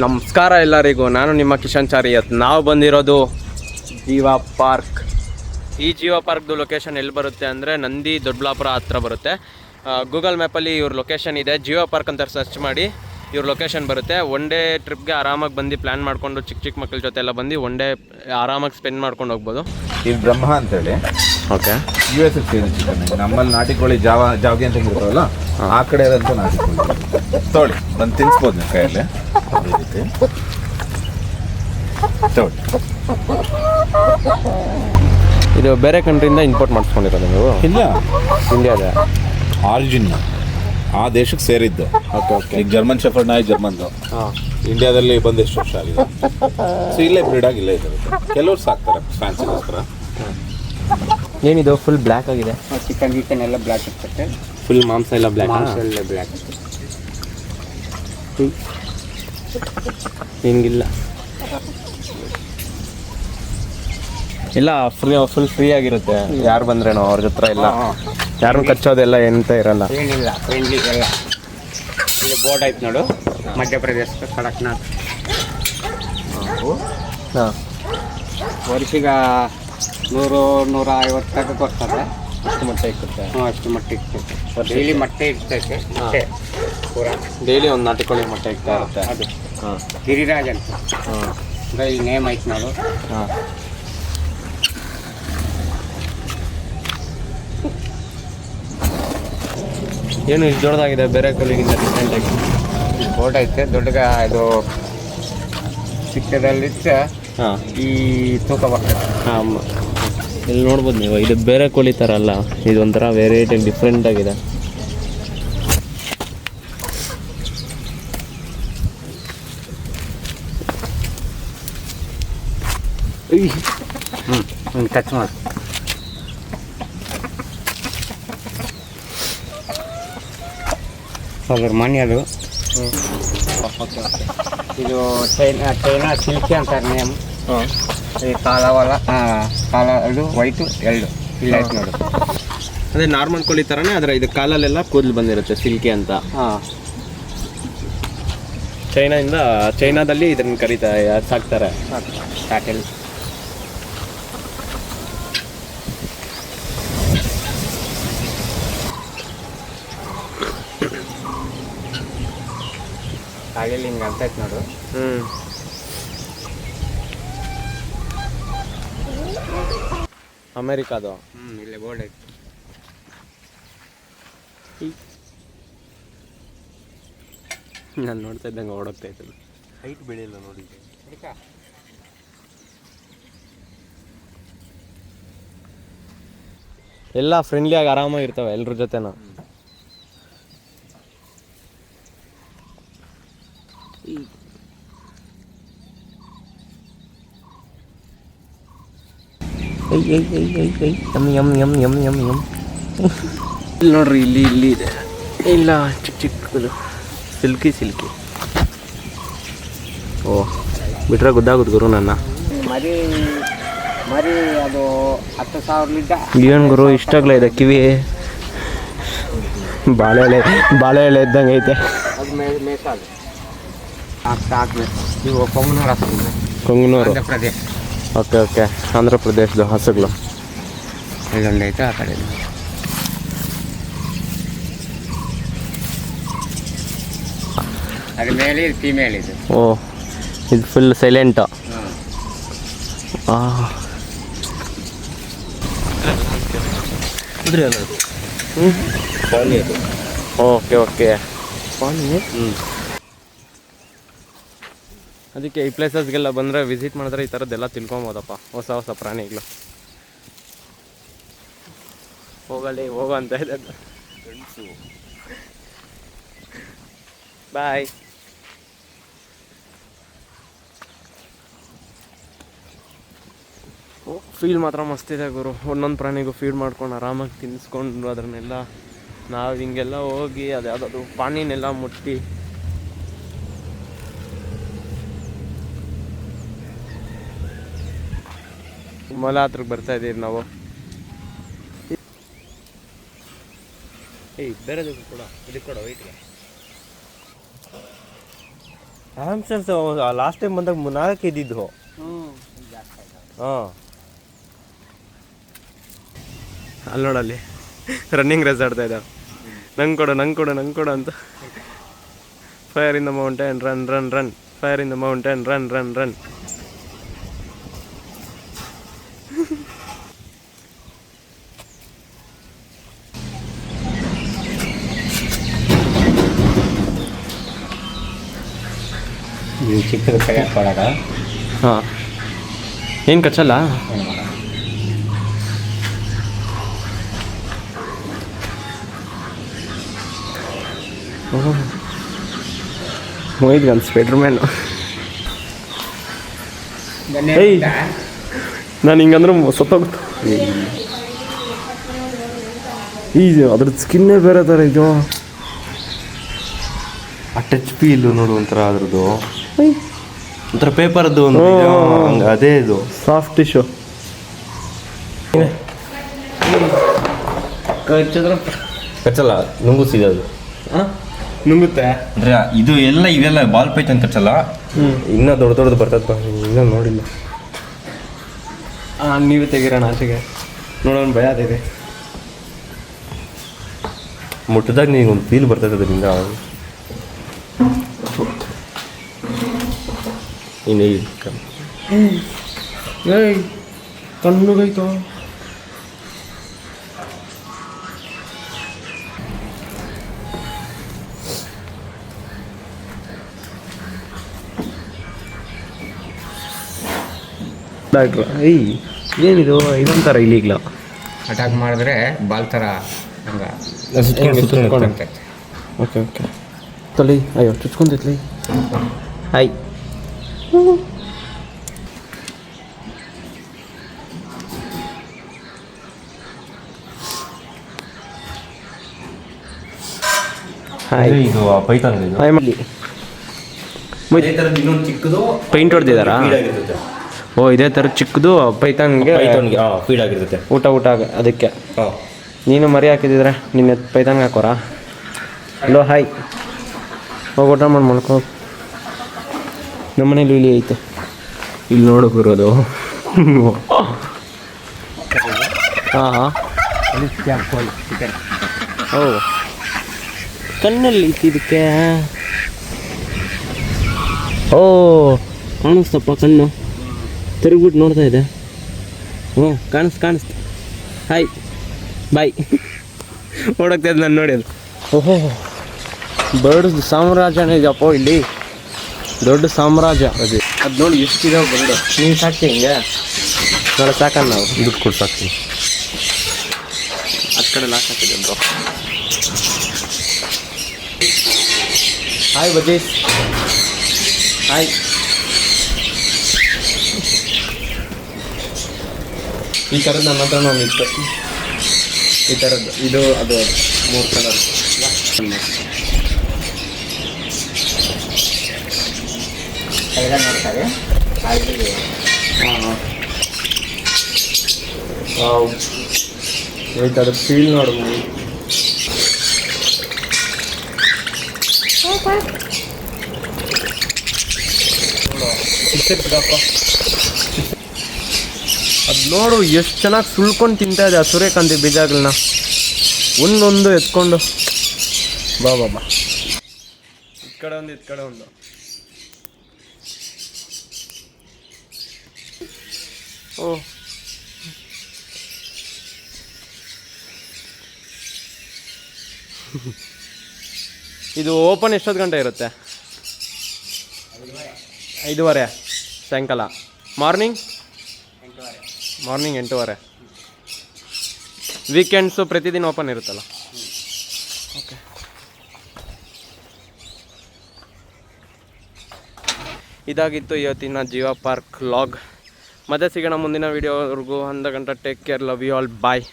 ನಮಸ್ಕಾರ ಎಲ್ಲರಿಗೂ, ನಾನು ನಿಮ್ಮ ಕಿಶನ್ ಚಾರಿಯತ್. ನಾವು ಬಂದಿರೋದು ಜೀವ ಪಾರ್ಕ್. ಈ ಜೀವ ಪಾರ್ಕ್ದು ಲೊಕೇಶನ್ ಎಲ್ಲಿ ಬರುತ್ತೆ ಅಂದರೆ ನಂದಿ ದೊಡ್ಡಬಳ್ಳಾಪುರ ಹತ್ರ ಬರುತ್ತೆ. ಗೂಗಲ್ ಮ್ಯಾಪಲ್ಲಿ ಇವ್ರ ಲೊಕೇಶನ್ ಇದೆ, ಜೀವ ಪಾರ್ಕ್ ಅಂತ ಸರ್ಚ್ ಮಾಡಿ ಇವ್ರ ಲೊಕೇಶನ್ ಬರುತ್ತೆ. ಒನ್ ಡೇ ಟ್ರಿಪ್ಗೆ ಆರಾಮಾಗಿ ಬಂದು ಪ್ಲ್ಯಾನ್ ಮಾಡಿಕೊಂಡು ಚಿಕ್ಕ ಮಕ್ಕಳ ಜೊತೆ ಎಲ್ಲ ಬಂದು ಒನ್ ಡೇ ಆರಾಮಾಗಿ ಸ್ಪೆಂಡ್ ಮಾಡ್ಕೊಂಡು ಹೋಗ್ಬೋದು. ಇದು ಬ್ರಹ್ಮ ಅಂತೇಳಿ. Okay, US chicken. ನಮ್ಮಲ್ಲಿ ನಾಟಿ ಕೋಳಿ ಜಾವ್ಗೆ ಅಂತ ಇರ್ತಾವಲ್ಲ, ಆ ಕಡೆ ಇರೋಂಥ ನಾಟಿ ಕೋಳಿ ತೊಗೊಳ್ಳಿ, ಬಂದು ತಿನ್ಸ್ಬೋದು ನೀವು ಕೈಯಲ್ಲಿ. ಈ ರೀತಿ ತೊಗೊಳ್ಳಿ. ಇದು ಬೇರೆ ಕಂಟ್ರಿಯಿಂದ ಇಂಪೋರ್ಟ್ ಮಾಡಿಸ್ಕೊಂಡಿರೋದು ನೀವು? ಇಲ್ಲ, ಇಂಡಿಯಾದ ಆರಿಜಿನ್ ಆ ದೇಶಕ್ಕೆ ಸೇರಿದ್ದು. Okay okay. ಈಗ ಜರ್ಮನ್ ಶೆಫರ್ಡ್ ನಾಯಿ ಜರ್ಮನ್ದು. ಇಂಡಿಯಾದಲ್ಲಿ ಬಂದು ಎಷ್ಟು ವರ್ಷ ಆಗಿದೆ. ಸೊ ಇಲ್ಲೇ ಬ್ರೀಡಾಗಿ ಇಲ್ಲೇ ಇದ್ದಾರೆ. ಕೆಲವ್ರು ಸಾಕ್ತಾರೆ ಫ್ಯಾನ್ಸಿಗೋಸ್ಕರ. ಏನಿದು ಫುಲ್ ಬ್ಲ್ಯಾಕ್ ಆಗಿದೆ? ಚಿಕನ್ ಎಲ್ಲ ಬ್ಲ್ಯಾಕ್ ಇರ್ತದೆ. ಫುಲ್ ಮಾಂಸ ಎಲ್ಲ ಬ್ಲ್ಯಾಕ್? ಎಲ್ಲ ಬ್ಲ್ಯಾಕ್ ಹಿಂಗಿಲ್ಲ, ಇಲ್ಲ ಫುಲ್ ಫ್ರೀ ಆಗಿರುತ್ತೆ. ಯಾರು ಬಂದ್ರೇನೋ ಅವ್ರ ಹತ್ರ ಇಲ್ಲ, ಯಾರನ್ನು ಕಚ್ಚೋದೆಲ್ಲ ಎಂತ ಇರಲ್ಲ, ಏನಿಲ್ಲ, ಫ್ರೆಂಡ್ಲಿ ಎಲ್ಲ. ಇಲ್ಲಿ ಬೋರ್ಡ್ ಐತೆ ನೋಡು, ಮಧ್ಯಪ್ರದೇಶ ಕಡಕ್ನಾಥ್. ಹಾಂ, ವರ್ಷಿಗೆ 100-150 ತನಕ ಕೊಡ್ತಾರೆ. ಅಷ್ಟು ಮೊಟ್ಟೆ ಇಕ್ಕುತ್ತೆ? ಅಷ್ಟು ಮೊಟ್ಟೆ ಇರ್ತೈತೆ. ಡೈಲಿ ಮೊಟ್ಟೆ ಇರ್ತೈತೆ. ಮೊಟ್ಟೆ ಪೂರ ಡೈಲಿ ಒಂದು ನಾಟಿ ಕೋಳಿ ಮೊಟ್ಟೆ ಇಕ್ತಾ ಇರುತ್ತೆ. ಅದು ಹಾಂ, ಗಿರಿರಾಜ್ ಅಂತ. ಹಾಂ, ಈ ನೇಮ್ ಐತೆ ನೋಡು. ಹಾಂ. ಏನು ಇಷ್ಟು ದೊಡ್ಡದಾಗಿದೆ ಬೇರೆ ಕೋಳಿಗಿಂತ ಡಿಫ್ರೆಂಟಾಗಿ? ಬೋರ್ಡ್ ಐತೆ ದೊಡ್ಡಗ. ಇದು ಚಿಕ್ಕದಲ್ಲಿ ಹಾಂ, ಈ ತೂಕ ಬರ್ತದೆ. ಹಾಂ, ಇಲ್ಲಿ ನೋಡ್ಬೋದು ನೀವು. ಇದು ಬೇರೆ ಕೋಳಿ ಥರ ಅಲ್ಲ, ಇದೊಂಥರ ವೆರೈಟಿ ಡಿಫ್ರೆಂಟ್ ಆಗಿದೆ. ಟಚ್ ಮಾಡಿ. ಅದ್ರ ಮನೆ ಅದು. ಇದು ಚೈನಾ ಸಿಲ್ಕಿ ಅಂತಾರೆ ನೇಮ್. ಹಾಂ, ಈ ಕಾಲವಲ್ಲ, ಕಾಲ ಇದು ವೈಟು ಎರಡು ಇಲ್ಲ ಐತೆ ನೋಡು. ಅದೇ ನಾರ್ಮಲ್ ಕೋಳಿ ಥರನೇ, ಆದರೆ ಇದು ಕಾಲಲ್ಲೆಲ್ಲ ಕೂದಲು ಬಂದಿರುತ್ತೆ, ಸಿಲ್ಕಿ ಅಂತ. ಹಾಂ, ಚೈನಾದಲ್ಲಿ ಇದನ್ನು ಸಾಕ್ತಾರೆ. ಕಾಟೆಲ್. ಕಾಲಲ್ಲಿ ಹಿಂಗೆ ಅಂತೈತೆ ನೋಡು. ಅಮೇರಿಕಾದು. ಇಲ್ಲೇ ಬೋರ್ಡ್ ಐತೆ. ನಾನು ನೋಡ್ತಾ ಇದ್ದಂಗೆ ಓಡೋಗ್ತಾ ಇತ್ತು. ಹೈಟ್ ಬೆಳೆಯಲ್ಲ ನೋಡಿ. ಎಲ್ಲ ಫ್ರೆಂಡ್ಲಿಯಾಗಿ ಆರಾಮಾಗಿರ್ತವೆ ಎಲ್ರ ಜೊತೆನ. ಇಲ್ಲಿ ನೋಡ್ರಿ, ಇಲ್ಲಿ ಇದೆ. ಇಲ್ಲ, ಚಿಕ್ಕದು ಸಿಲ್ಕಿ. ಓ, ಬಿಟ್ರೆ ಗುದ್ದಾಗುದು ಗುರು ನನ್ನ. ಮರಿ ಅದು 10,000 ಏನು ಗುರು ಇಷ್ಟಾಗ್ಲೇ ಇದೆ ಕಿವಿ? ಬಾಳೆ ಎಲೆ ಇದ್ದಂಗೆ ಐತೆ. ಅದು ಮೇಸ ಅದು ಹಾಕ್ಬೇಕು. ಇವು ಕೊಂಗನೂರು ಹಸುಗಳು. ಕೊಂಗನೂರು, ಆಂಧ್ರ ಪ್ರದೇಶ. Okay okay. ಆಂಧ್ರ ಪ್ರದೇಶದ ಹಸುಗಳು ಇಲ್ಲೊಂದು ಐತೆ, ಆ ಕಡೆ. ಅದ್ರ ಮೇಲೆ ಇದು ಫೀಮೇಲ್. ಇದು ಓ, ಇದು ಫುಲ್ ಸೈಲೆಂಟು. Okay okay. ಅದಕ್ಕೆ ಈ ಪ್ಲೇಸಸ್ಗೆಲ್ಲ ಬಂದರೆ ವಿಸಿಟ್ ಮಾಡಿದ್ರೆ ಈ ಥರದ್ದೆಲ್ಲ ತಿಳ್ಕೊಬೋದಪ್ಪ, ಹೊಸ ಪ್ರಾಣಿಗಳು. ಹೋಗೋ ಅಂತ ಇದೆ. ಬಾಯ್. ಫೀಲ್ ಮಾತ್ರ ಮಸ್ತಿದೆ ಗುರು. ಒಂದೊಂದು ಪ್ರಾಣಿಗೂ ಫೀಡ್ ಮಾಡ್ಕೊಂಡು ಆರಾಮಾಗಿ ತಿನ್ನಿಸ್ಕೊಂಡು ಅದನ್ನೆಲ್ಲ ನಾವು ಹಿಂಗೆಲ್ಲ ಹೋಗಿ ಅದ್ಯಾವುದದು ಪಾನಿನೆಲ್ಲ ಮುಟ್ಟಿ ಮೊಲ ಹತ್ರಕ್ಕೆ ಬರ್ತಾ ಇದ್ದೀವಿ ನಾವು. ಬೇರೆದು ಕೂಡ ಇದಕ್ಕೆ ಕೊಡ ವೈಟ್ಗೆ. ಹ್ಯಾಮ್ಸ್ಟರ್ಸ್ ಲಾಸ್ಟ್ ಟೈಮ್ ಬಂದಾಗ 4 ಇದ್ದಿದ್ದು. ಹಾಂ ಅಲ್ಲಿ ನೋಡಲ್ಲಿ ರನ್ನಿಂಗ್ ರೇಸ್ ಆಡ್ತಾ ಇದ್ದಾವೆ. ನಂಗೆ ಕೊಡು ಅಂತ. Fire in the mountain run, fire in the mountain run. ನೀವು ಚಿಕ್ಕದ ಕೈ ಹಾಕೊಳಗ ಹಾಂ ಏನು ಕಚ್ಚಲ್ಲ. ಹೋಯ್ತು ಗನ್ ಸ್ಪೈಡರ್ಮ್ಯಾನ್. ಏಯ್ ನಾನು ಹಿಂಗಂದ್ರೆ ಸತ್ತೋಗ್ತು. ಈಗ ಅದ್ರದ್ದು ಸ್ಕಿನ್ನೇ ಬೇರೆ ಥರ ಇದು. ಆ ಟಚ್ ಫೀಲ್ ನೋಡು ಒಂಥರ ಅದ್ರದ್ದು ಒಂಥರ ಪೇಪರ್ದು ಒಂದು ಹಂಗೆ ಅದೇ ಇದು ಸಾಫ್ಟ್ ಟಿಶ್ಯೂ. ಕಚ್ಚಲ್ಲ ನುಂಗುಸಿದೆ ಅದು ನುಂಗುತ್ತೆ ಅಂದ್ರೆ ಇದು ಇವೆಲ್ಲ ಬಾಲ್ ಪೈಥಾನ್ ಕಚ್ಚಲ್ಲ. ಇನ್ನೂ ದೊಡ್ಡದು ಬರ್ತದೆ ಇನ್ನೂ ನೋಡಿಲ್ಲ. ನೀವೇ ತೆಗಿರೋಣ ಆಚೆಗೆ ನೋಡೋಣ. ಭಯ ಅದಿದೆ. ಮುಟ್ಟದಾಗ ನೀವು ಒಂದು ಫೀಲ್ ಬರ್ತದೆ ಅದರಿಂದ. ಇನ್ನು ಕಣ್ಣುಗೈತೋ. ಡಾಕ್ಟ್ರ ಏನಿದು ಇದೊಂಥರ ಇಲ್ಲಿಗ್ಲ ಅಟ್ಯಾಕ್ ಮಾಡಿದ್ರೆ ಬಾಲ್ ಥರ ಹಂಗೆ ಓಕೆ ತಲೆ ಅಯ್ಯೋ ಚುಚ್ಕೊಂತೈತ್ಲಿ. ಹಾಯ್ ಇದು ಪೈಥಾನ್ ಇದು ಹಾಯ್ ಮಾಡಿ ಇನ್ನೊಂದು ಚಿಕ್ಕದು ಪೈಂಟ್ ಹೊಡೆದಿದ್ದಾರಾ? ಓ ಇದೇ ಥರ ಚಿಕ್ಕದು ಪೈಥಾನ್ಗೆ ಫೀಡ್ ಆಗಿರ್ತೈತೆ ಊಟ ಅದಕ್ಕೆ. ನೀನು ಮರಿ ಹಾಕಿದ್ರೆ ನಿನ್ನೆ ಪೈಥಾನ್ಗೆ ಹಾಕೋರಾ? ಹಲೋ ಹಾಯ್ ಹೋಗಿ ಊಟ ಮಾಡ್ಕೊ. ನಮ್ಮನೇಲಿ ಇಲಿ ಐತೆ. ಇಲ್ಲಿ ನೋಡು ಬರೋದು. ಹಾಂ ಓ ಕಣ್ಣಲ್ಲಿ ಐತಿ ಇದಕ್ಕೆ. ಓ ಕಾಣಿಸ್ತಪ್ಪ ಕಣ್ಣು ತಿರುಗ್ಬಿಟ್ಟು ನೋಡ್ತಾ ಇದೆ. ಹ್ಞೂ ಕಾಣಿಸ್ತು. ಹಾಯ್ ಬಾಯ್ ಓಡೋಗ್ತಾ ಇದ್ದು ನಾನು ನೋಡಿ. ಅದು ಓಹೋ ಬರ್ಡ್ ಸಾಮ್ರಾಜ್ಯನೇ ಇದೆಯಪ್ಪ ಇಲ್ಲಿ. ದೊಡ್ಡ ಸಾಮ್ರಾಜ್ಯ ಅದು ನೋಡಿ ಎಷ್ಟಿದಾವೆ ಬರ್ಡ್. ನೀನು ಸಾಕ್ತಿ ಹಿಂಗೆ ನೋಡ ಸಾಕಲ್ಲ ನಾವು ದುಡ್ಡು ಕೊಟ್ಟು ಸಾಕ್ತೀವಿ. ಆ ಕಡೆ ಲಾಕ್ ಹಾಕಿದ್ದೆ ಬ್ರೋ. Hi ಬಜೇಶ್ hi. ಈ ಥರದ್ದು ನನ್ನ ಹತ್ರ ನಾನು ಇತ್ತು. ಈ ಥರದ್ದು ಇದು ಅದು 3 ಕಲರ್. ನೋಡ್ತಾರೆ ಆಯ್ತು ಅದು ಫೀಲ್ ನೋಡು. ಅದು ನೋಡು ಎಷ್ಟು ಚೆನ್ನಾಗಿ ಸುಳ್ಕೊಂಡು ತಿಂತಾ ಇದೆ ಆ ಸೂರ್ಯಕಾಂತಿ ಬೀಜಗಳನ್ನ ಒಂದೊಂದು ಎತ್ಕೊಂಡು. ಬಾ ಈ ಕಡೆ ಒಂದು ಓ ಇದು ಓಪನ್ ಎಷ್ಟೊತ್ತು ಗಂಟೆ ಇರುತ್ತೆ? 5:30 ಸಾಯಂಕಾಲ. ಮಾರ್ನಿಂಗ್ 8:30. ವೀಕೆಂಡ್ಸು ಪ್ರತಿದಿನ ಓಪನ್ ಇರುತ್ತಲ್ಲ. ಓಕೆ ಇದಾಗಿತ್ತು ಇವತ್ತಿನ ಜೀವ ಪಾರ್ಕ್ ವ್ಲಾಗ್. ಮತ್ತೆ ಸಿಗೋಣ ಮುಂದಿನ ವೀಡಿಯೋವರೆಗೂ. 1 ಗಂಟೆ. Take care. Love you all. Bye.